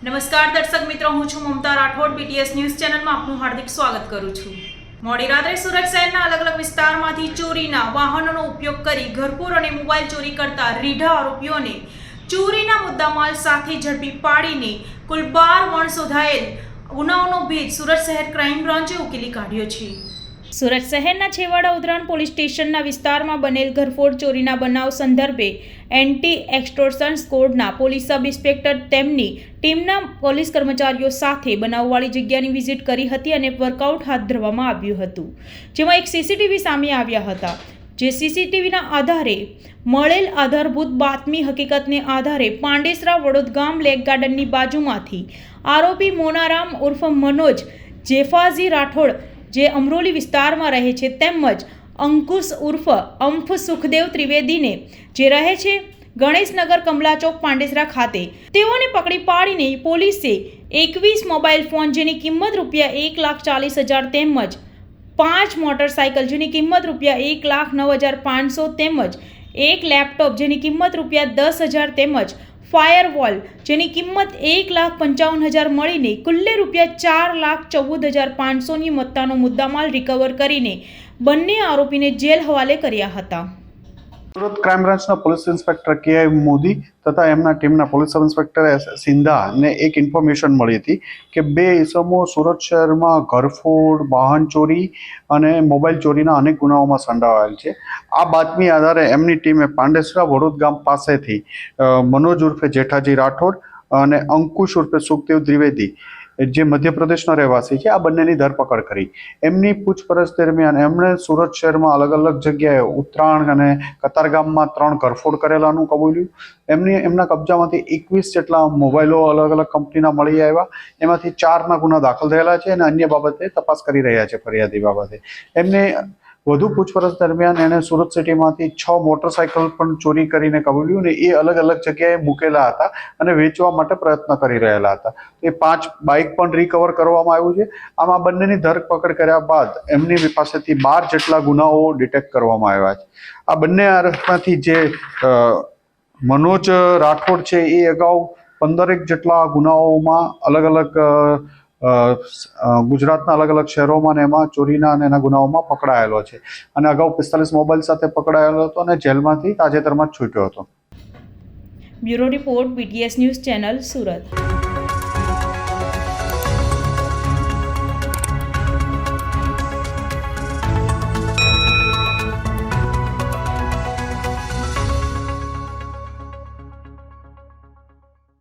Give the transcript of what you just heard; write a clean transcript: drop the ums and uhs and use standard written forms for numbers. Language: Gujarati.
નમસ્કાર દર્શક મિત્રો, હું છું મમતા રાઠોડ. BTS ન્યૂઝ ચેનલમાં આપનું હાર્દિક સ્વાગત કરું છું. મોડી રાત્રે સુરત શહેરના અલગ અલગ વિસ્તારમાંથી ચોરીના વાહનોનો ઉપયોગ કરી ઘરફોડ અને મોબાઈલ ચોરી કરતા રીઢા આરોપીઓને ચોરીના મુદ્દામાલ સાથે ઝડપી પાડીને કુલ 12 વણ શોધાયેલ ગુનાઓનો ભેદ સુરત શહેર ક્રાઇમ બ્રાન્ચે ઉકેલી કાઢ્યો છે. સુરત શહેરના છેવાડા ઉધરાણ પોલીસ સ્ટેશનના વિસ્તારમાં બનેલ ઘરફોડ ચોરીના બનાવ સંદર્ભે એન્ટી એક્સટોર્શન સ્કોડના પોલીસ સબ ઇન્સ્પેક્ટર તેમની ટીમના પોલીસ કર્મચારીઓ સાથે બનાવવાળી જગ્યાની વિઝિટ કરી હતી અને વર્કઆઉટ હાથ ધરવામાં આવ્યું હતું, જેમાં એક સીસીટીવી સામે આવ્યા હતા. જે સીસીટીવીના આધારે મળેલ આધારભૂત બાતમી હકીકતને આધારે પાંડેસરા વડોદગામ લેક ગાર્ડનની બાજુમાંથી આરોપી મોનારામ ઉર્ફ મનોજ જેફાજી રાઠોડ જે અમરોલી વિસ્તારમાં રહે છે તેમજ અંકુશ ઉર્ફ અંફ સુખદેવ ત્રિવેદીને જે રહે છે ગણેશનગર કમલા ચોક પાંડેસરા ખાતે, તેઓને પકડી પાડીને પોલીસે 21 મોબાઈલ ફોન જેની કિંમત ₹1,40,000 તેમજ 5 મોટરસાઇકલ જેની કિંમત ₹1,09,500 તેમજ એક લેપટોપ જેની કિંમત ₹10,000 તેમજ ફાયરવોલ જેની કિંમત ₹1,55,000 મળીને કુલ્લે ₹4,14,500 ની મત્તાનો મુદ્દામાલ રિકવર કરીને બંને આરોપીને જેલ હવાલે કર્યા હતા. સુરત ક્રાઇમ બ્રાન્ચના પોલીસ ઇન્સ્પેક્ટર KI મોદી તથા એમના ટીમના પોલીસ સબ ઇન્સ્પેક્ટર સિંધાને એક ઇન્ફોર્મેશન મળી હતી કે બે ઇસમો સુરત શહેરમાં ઘરફોડ, વાહન ચોરી અને મોબાઈલ ચોરીના અનેક ગુનાઓમાં સંડોવાયેલ છે. આ બાતમી આધારે એમની ટીમે પાંડેસરા વડોદગામ પાસેથી મનોજ ઉર્ફે જેઠાજી રાઠોડ અને અંકુશ ઉર્ફે સુખદેવ ત્રિવેદી જે મધ્યપ્રદેશના રહેવાસી છે, આ બંનેની ધરપકડ કરી. એમની પૂછપરછ દરમિયાન એમણે સુરત શહેરમાં અલગ અલગ જગ્યાએ ઉત્તરાયણ અને કતારગામમાં 3 ઘરફોડ કરેલાનું કબૂલ્યું. એમના કબજામાંથી 21 જેટલા મોબાઈલો અલગ અલગ કંપનીના મળી આવ્યા. એમાંથી 4ના ગુના દાખલ થયેલા છે અને અન્ય બાબતે તપાસ કરી રહ્યા છે ફરિયાદી બાબતે. એમને વધુ પૂછપરછ દરમિયાન એણે સુરત સિટીમાંથી 6 મોટરસાઇકલ પણ ચોરી કરીને કબૂલ્યું ને એ અલગ અલગ જગ્યાએ મૂકેલા હતા અને વેચવા માટે પ્રયત્ન કરી રહેલા હતા. એ 5 બાઇક પણ રિકવર કરવામાં આવ્યું છે. આમાં બંનેની ધરપકડ કર્યા બાદ એમની પાસેથી 12 જેટલા ગુનાઓ ડિટેક્ટ કરવામાં આવ્યા છે. આ બંને આરોપીમાંથી જે મનોજ રાઠોડ છે એ અગાઉ 15 જેટલા ગુનાઓમાં અલગ અલગ ગુજરાતના અલગ અલગ શહેરોમાં અને એમાં ચોરીના અને એના ગુનાઓમાં પકડાયેલો છે અને અગાઉ 45 મોબાઈલ સાથે પકડાયેલો હતો અને જેલમાંથી તાજેતરમાં જ છૂટ્યો હતો. Bureau report BTS news channel Surat.